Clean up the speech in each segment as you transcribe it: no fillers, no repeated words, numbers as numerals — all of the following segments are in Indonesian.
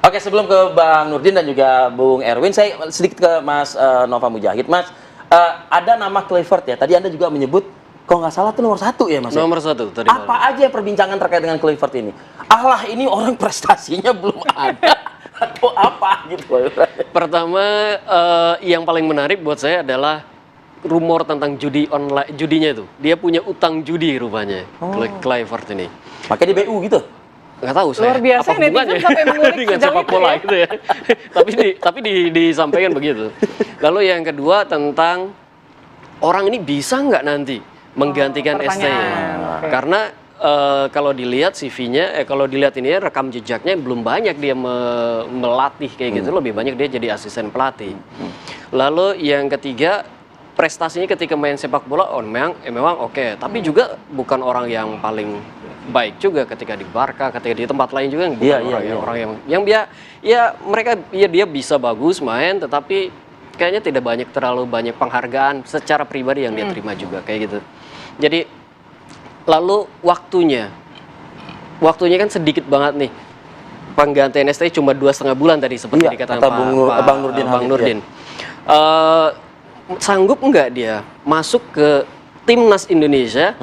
Oke, sebelum ke Bang Nurdin dan juga Bung Erwin, saya sedikit ke Mas Nova Mujahid. Mas, ada nama Kluivert ya. Tadi Anda juga menyebut, kalau nggak salah tuh nomor 1 ya, Mas? Nomor 1 tadi. Apa aja perbincangan terkait dengan Kluivert ini? Allah, ini orang prestasinya belum ada atau apa gitu? Pertama, yang paling menarik buat saya adalah rumor tentang judi online, judinya itu. Dia punya utang judi rupanya, Kluivert ini. Makanya di BU gitu? Nggak tahu saya. Luar biasa, apa hubungannya sampai mengulik dengan sejauh sepak itu bola ya. gitu ya. tapi disampaikan begitu. Lalu yang kedua tentang orang ini bisa nggak nanti menggantikan ST-nya? Okay. Karena kalau dilihat CV-nya, kalau dilihat ini rekam jejaknya belum banyak dia melatih kayak gitu, lebih banyak dia jadi asisten pelatih. Lalu yang ketiga, prestasinya ketika main sepak bola, memang oke. Tapi juga bukan orang yang paling baik juga ketika di Barca, ketika di tempat lain juga bukan orang yang dia bisa bagus main, tetapi kayaknya tidak terlalu banyak penghargaan secara pribadi yang dia terima juga kayak gitu. Jadi lalu waktunya kan sedikit banget nih. Penggantian ST cuma 2,5 bulan tadi seperti dikatakan Bang Nurdin. Sanggup nggak dia masuk ke timnas Indonesia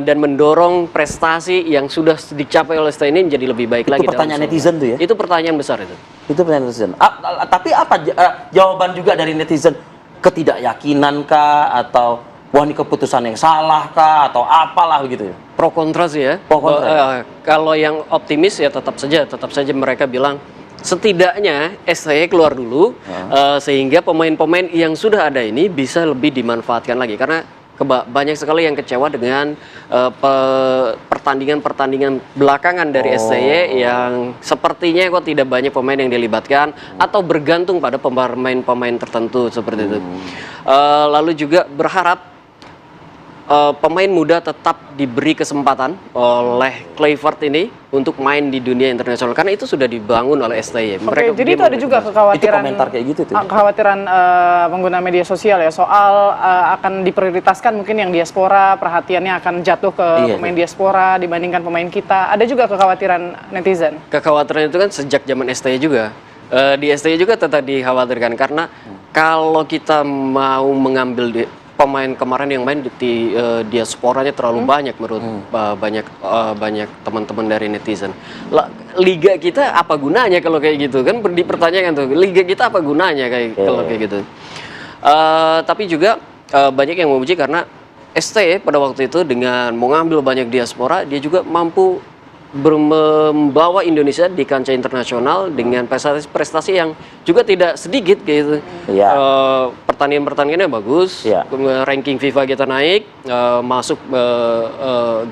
dan mendorong prestasi yang sudah dicapai oleh ST ini menjadi lebih baik lagi? Itu pertanyaan netizen tuh ya? Itu pertanyaan besar itu. Itu pertanyaan netizen. Tapi apa jawaban juga dari netizen? Ketidakyakinan kah? Atau wah ini keputusan yang salah kah? Atau apalah begitu ya? Pro kontra sih ya. Pro kontra. Kalau yang optimis ya tetap saja mereka bilang setidaknya STY keluar dulu sehingga pemain-pemain yang sudah ada ini bisa lebih dimanfaatkan lagi, karena banyak sekali yang kecewa dengan pertandingan belakangan dari STY yang sepertinya kok tidak banyak pemain yang dilibatkan atau bergantung pada pemain-pemain tertentu seperti itu. Lalu juga berharap pemain muda tetap diberi kesempatan oleh Kluivert ini untuk main di dunia internasional, karena itu sudah dibangun oleh STY. Jadi itu ada juga kekhawatiran, itu komentar kayak gitu tuh. Kekhawatiran pengguna media sosial ya soal akan diprioritaskan mungkin yang diaspora, perhatiannya akan jatuh ke pemain diaspora dibandingkan pemain kita. Ada juga kekhawatiran netizen. Kekhawatiran itu kan sejak zaman STY juga. Di STY juga tetap dikhawatirkan, karena kalau kita mau mengambil pemain kemarin yang main di diasporanya terlalu banyak menurut banyak teman-teman dari netizen. Liga kita apa gunanya kalau kayak gitu kan, dipertanyakan tuh, liga kita apa gunanya kalau kayak gitu. Tapi juga banyak yang memuji karena ST pada waktu itu dengan mengambil banyak diaspora, dia juga mampu membawa Indonesia di kancah internasional dengan prestasi yang juga tidak sedikit gitu. Pertandingannya bagus, ranking FIFA kita naik, masuk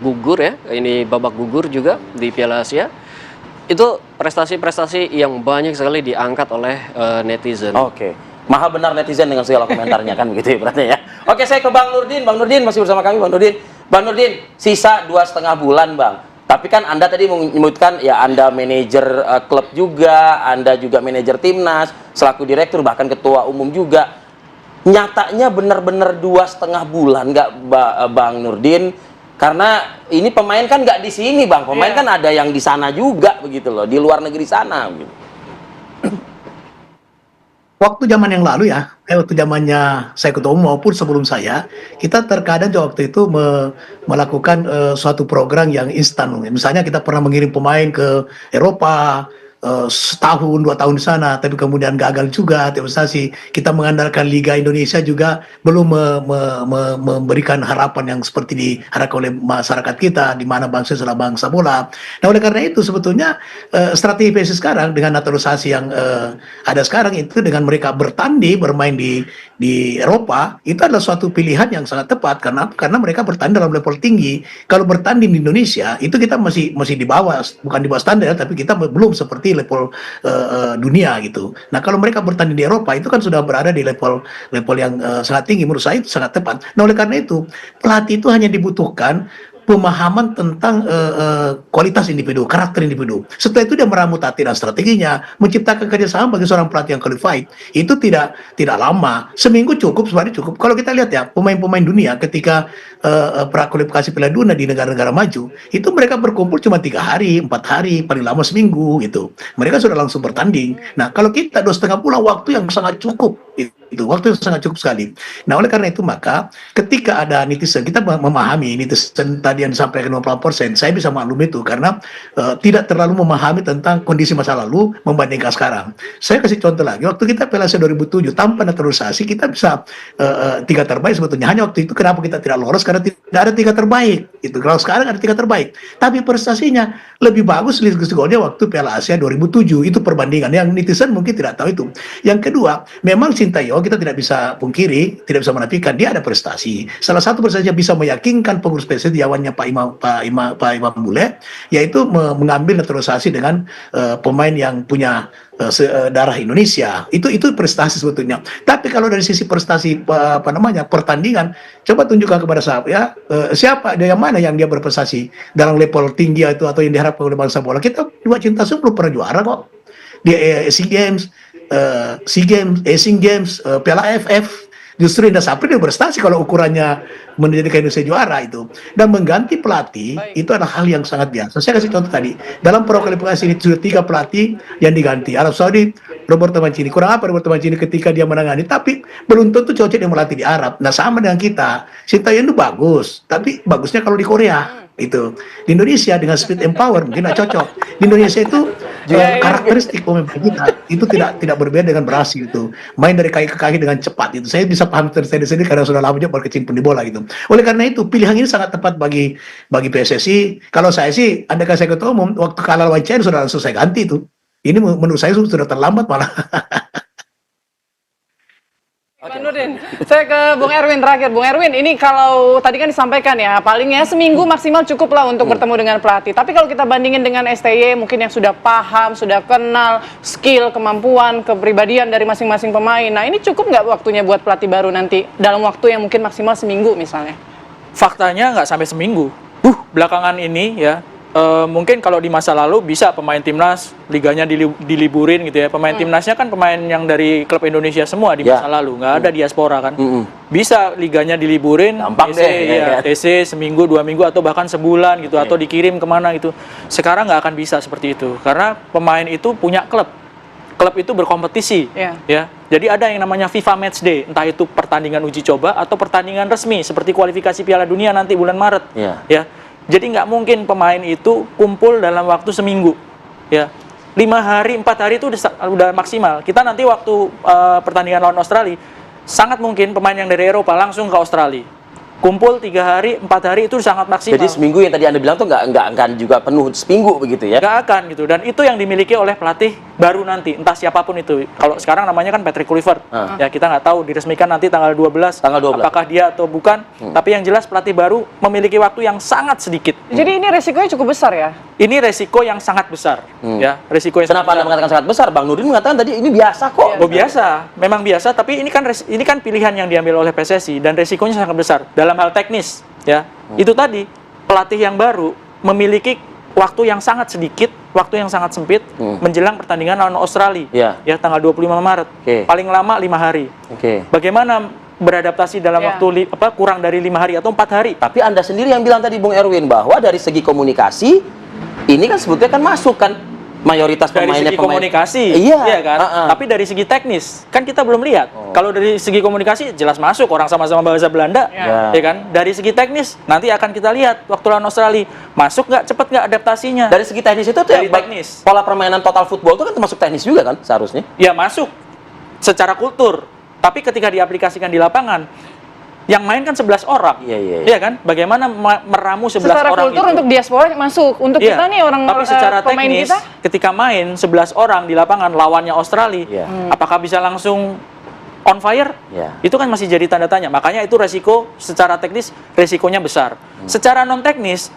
gugur ya, ini babak gugur juga di Piala Asia. Itu prestasi-prestasi yang banyak sekali diangkat oleh netizen. Oke. Maha benar netizen dengan segala komentarnya kan begitu ya berarti ya. Oke, saya ke Bang Nurdin. Bang Nurdin masih bersama kami, Bang Nurdin. Bang Nurdin, sisa 2,5 bulan, Bang. Tapi kan Anda tadi menyebutkan ya Anda manajer klub juga, Anda juga manajer timnas, selaku direktur bahkan ketua umum juga. Nyatanya benar-benar 2,5 bulan nggak Bang Nurdin? Karena ini pemain kan nggak di sini, Bang. Pemain kan ada yang di sana juga begitu loh, di luar negeri sana gitu. Waktu zaman yang lalu ya, waktu zamannya saya ketua umum maupun sebelum saya, kita terkadang waktu itu melakukan suatu program yang instan. Misalnya kita pernah mengirim pemain ke Eropa, setahun 2 tahun di sana, tapi kemudian gagal juga investasi. Kita mengandalkan Liga Indonesia juga belum memberikan harapan yang seperti diharapkan oleh masyarakat kita, di mana bangsa adalah bangsa bola. Nah, oleh karena itu sebetulnya strategi PSSI sekarang dengan naturalisasi yang ada sekarang itu, dengan mereka bermain di Eropa, itu adalah suatu pilihan yang sangat tepat. Karena mereka bertanding dalam level tinggi. Kalau bertanding di Indonesia itu kita masih di bawah, bukan di bawah standar, tapi kita belum seperti level dunia gitu. Nah, kalau mereka bertanding di Eropa itu kan sudah berada di level yang sangat tinggi. Menurut saya itu sangat tepat. Nah, oleh karena itu pelatih itu hanya dibutuhkan pemahaman tentang kualitas individu, karakter individu. Setelah itu dia meramu taktik dan strateginya, menciptakan kerjasama bagi seorang pelatih yang qualified. Itu tidak lama, seminggu cukup, sebenarnya cukup. Kalau kita lihat ya pemain-pemain dunia ketika prakualifikasi Piala Dunia di negara-negara maju, itu mereka berkumpul cuma 3 hari, 4 hari, paling lama seminggu gitu. Mereka sudah langsung bertanding. Nah kalau kita 2,5 bulan, waktu yang sangat cukup. Itu waktu yang sangat cukup sekali. Nah oleh karena itu maka ketika ada netizen, kita memahami netizen tadi yang disampaikan 50%, saya bisa maklum itu karena tidak terlalu memahami tentang kondisi masa lalu membandingkan sekarang. Saya kasih contoh lagi, waktu kita Piala Asia 2007 tanpa naturalisasi kita bisa 3 terbaik sebetulnya. Hanya waktu itu kenapa kita tidak lolos, karena tidak ada 3 terbaik. Itu kalau sekarang ada 3 terbaik. Tapi prestasinya lebih bagus golnya waktu Piala Asia 2007. Itu perbandingan yang netizen mungkin tidak tahu itu. Yang kedua, memang Sintayong kita tidak bisa pungkiri, tidak bisa menafikan dia ada prestasi. Salah satu prestasinya bisa meyakinkan pengurus PSSI Jawannya Pak Imam Bule, yaitu mengambil naturalisasi dengan pemain yang punya darah Indonesia. Itu prestasi sebetulnya. Tapi kalau dari sisi prestasi pertandingan, coba tunjukkan kepada saya ya, siapa dia, yang mana yang dia berprestasi dalam level tinggi itu atau yang diharapkan oleh bangsa bola. Kita dua cinta belum pernah juara kok di SEA Games, Asian Games, Piala AFF. Justru Indra Sapri dia berprestasi kalau ukurannya menjadikan Indonesia juara itu. Dan mengganti pelatih itu adalah hal yang sangat biasa. Saya kasih contoh tadi, dalam prakualifikasi ini sudah 3 pelatih yang diganti. Arab Saudi, Roberto Mancini. Kurang apa Roberto Mancini ketika dia menangani, tapi belum tentu cocok dia melatih di Arab. Nah sama dengan kita, Sintayong itu bagus, tapi bagusnya kalau di Korea. Itu di Indonesia dengan speed and power mungkin tidak cocok. Di Indonesia itu karakteristik pemain kita itu tidak berbeda dengan Brasil itu, main dari kaki ke kaki dengan cepat. Itu saya bisa paham dari sini karena sudah lama juga berkecimpung di bola gitu. Oleh karena itu pilihan ini sangat tepat bagi PSSI. Kalau saya sih, andaikan saya ketua umum waktu kalah lawan China sudah langsung saya ganti itu. Ini menurut saya sudah terlambat malah. Pak Nurdin, saya ke Bung Erwin terakhir. Bung Erwin, ini kalau tadi kan disampaikan ya, palingnya seminggu maksimal cukup lah untuk bertemu dengan pelatih. Tapi kalau kita bandingin dengan STY, mungkin yang sudah paham, sudah kenal skill, kemampuan, kepribadian dari masing-masing pemain. Nah ini cukup nggak waktunya buat pelatih baru nanti dalam waktu yang mungkin maksimal seminggu misalnya? Faktanya nggak sampai seminggu. Belakangan ini ya, mungkin kalau di masa lalu bisa pemain timnas liganya diliburin gitu ya. Pemain timnasnya kan pemain yang dari klub Indonesia semua di masa lalu, nggak ada diaspora kan. Bisa liganya diliburin, TC seminggu 2 minggu atau bahkan sebulan gitu, atau dikirim kemana gitu. Sekarang nggak akan bisa seperti itu karena pemain itu punya klub. Klub itu berkompetisi, ya. Jadi ada yang namanya FIFA Match Day, entah itu pertandingan uji coba atau pertandingan resmi seperti kualifikasi Piala Dunia nanti bulan Maret, ya. Jadi nggak mungkin pemain itu kumpul dalam waktu seminggu, ya. 5 hari, 4 hari itu udah maksimal. Kita nanti waktu pertandingan lawan Australia, sangat mungkin pemain yang dari Eropa langsung ke Australia. Kumpul 3 hari, 4 hari itu sangat maksimal. Jadi seminggu yang tadi Anda bilang tuh nggak akan juga penuh seminggu begitu ya? Nggak akan gitu. Dan itu yang dimiliki oleh pelatih baru nanti, entah siapapun itu. Kalau sekarang namanya kan Patrick Kluivert. Ya kita nggak tahu, diresmikan nanti tanggal 12. Apakah dia atau bukan. Tapi yang jelas pelatih baru memiliki waktu yang sangat sedikit. Jadi ini resikonya cukup besar ya? Ini resiko yang sangat besar. Ya, resiko yang Kenapa Anda mengatakan sangat besar? Bang Nurdin mengatakan tadi ini biasa kok. Oh biasa, memang biasa. Tapi ini kan pilihan yang diambil oleh PSSI dan resikonya sangat besar dalam hal teknis. Ya, itu tadi pelatih yang baru memiliki waktu yang sangat sedikit, waktu yang sangat sempit menjelang pertandingan lawan Australia. Ya, tanggal 25 Maret. Paling lama 5 hari. Bagaimana beradaptasi dalam waktu kurang dari 5 hari atau 4 hari? Tapi Anda sendiri yang bilang tadi Bung Erwin bahwa dari segi komunikasi ini kan sebetulnya kan masuk kan mayoritas pemainnya dari segi komunikasi, iya kan. Tapi dari segi teknis kan kita belum lihat. Kalau dari segi komunikasi jelas masuk, orang sama-sama bahasa Belanda, ya kan. Dari segi teknis nanti akan kita lihat waktu lawan Australia masuk nggak, cepet nggak adaptasinya. Dari segi teknis itu tuh dari teknis. Pola permainan total football itu kan termasuk teknis juga kan seharusnya? Ya masuk secara kultur. Tapi ketika diaplikasikan di lapangan, yang main kan 11 orang, iya kan? Bagaimana meramu 11 secara orang kultur itu? Untuk diaspora masuk, untuk kita nih orang tapi secara pemain teknis, kita, ketika main 11 orang di lapangan lawannya Australia, apakah bisa langsung on fire? Itu kan masih jadi tanda tanya. Makanya itu resiko secara teknis, resikonya besar. Secara non teknis,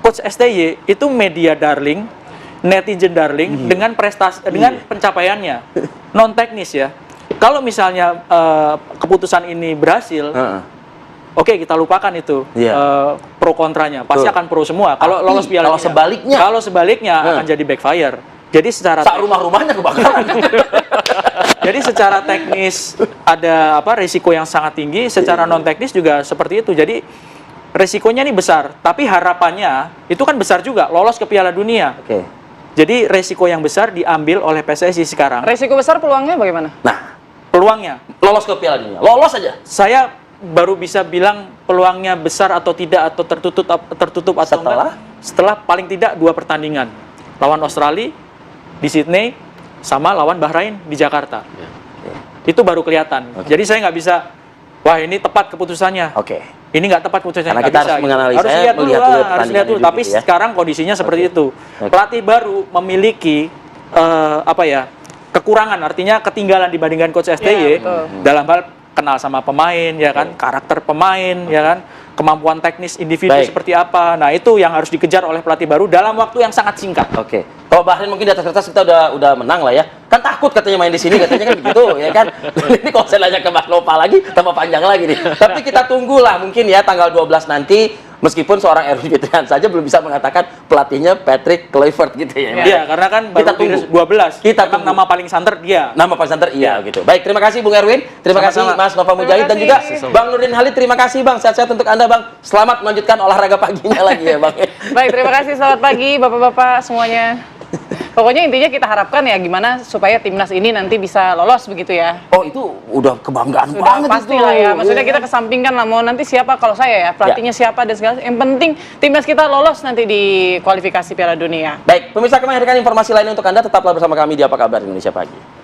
Coach STY itu media darling, netizen darling dengan prestasi, dengan pencapaiannya. Non teknis ya. Kalau misalnya keputusan ini berhasil, oke kita lupakan itu pro kontranya. Pasti Betul. akan pro semua. Kalau Tapi lolos Piala kalau Dunia. sebaliknya? Kalau sebaliknya akan jadi backfire. Jadi secara Sak rumah-rumahnya kebakaran. jadi secara teknis ada risiko yang sangat tinggi, secara non teknis juga seperti itu. Jadi resikonya ini besar, tapi harapannya itu kan besar juga, lolos ke Piala Dunia. Oke. Jadi resiko yang besar diambil oleh PSSI sekarang. Resiko besar peluangnya bagaimana? Nah, Peluangnya, lolos ke Piala Dunia. Lolos aja. saya baru bisa bilang peluangnya besar atau tidak, atau tertutup atau Setelah? enggak, setelah paling tidak 2 pertandingan. Lawan Australia di Sydney, sama lawan Bahrain di Jakarta. Itu baru kelihatan. Jadi saya nggak bisa, wah ini tepat keputusannya. Oke. Ini nggak tepat keputusannya. Karena nggak kita bisa, harus gitu. menganalisa, Harus lihat dulu, melihat dulu harus lihat dulu. pertandingannya Tapi gitu ya. sekarang kondisinya seperti itu. Oke. Pelatih baru memiliki kekurangan, artinya ketinggalan dibandingkan coach STY betul. dalam hal kenal sama pemain, ya kan, karakter pemain, ya kan, kemampuan teknis individu Baik. seperti apa. Nah itu yang harus dikejar oleh pelatih baru dalam waktu yang sangat singkat. Oke. Kalau Bahrain mungkin di atas kertas kita udah menang lah ya. Kan takut katanya main di sini, katanya kan begitu ya kan. Ini kalau saya nanya ke Mas Nova lagi tambah panjang lagi nih. Tapi kita tunggulah mungkin ya tanggal 12 nanti. Meskipun seorang Erwin Fitrian saja belum bisa mengatakan pelatihnya Patrick Kluivert gitu ya. Iya, karena kan Kita baru tunggu. 12. Kita Memang tunggu. nama paling santer dia. Nama Pak Santer iya gitu. Baik, terima kasih Bung Erwin. Terima kasih Sama-sama. Mas Nova Mujahid dan Terima juga kasih. Bang Nurdin Halid. Terima kasih Bang. Sehat-sehat untuk Anda Bang. Selamat melanjutkan olahraga paginya lagi ya Bang. Baik, terima kasih. Selamat pagi Bapak-bapak semuanya. Pokoknya intinya kita harapkan ya gimana supaya timnas ini nanti bisa lolos begitu ya. Oh itu udah kebanggaan Sudah banget pasti itu. lah ya. Maksudnya Iya. kita kesampingkan lah mau nanti siapa, kalau saya ya pelatihnya siapa dan segala. Yang penting timnas kita lolos nanti di kualifikasi Piala Dunia. Baik, pemirsa, kami hadirkan informasi lain untuk Anda. Tetaplah bersama kami di Apa Kabar Indonesia Pagi.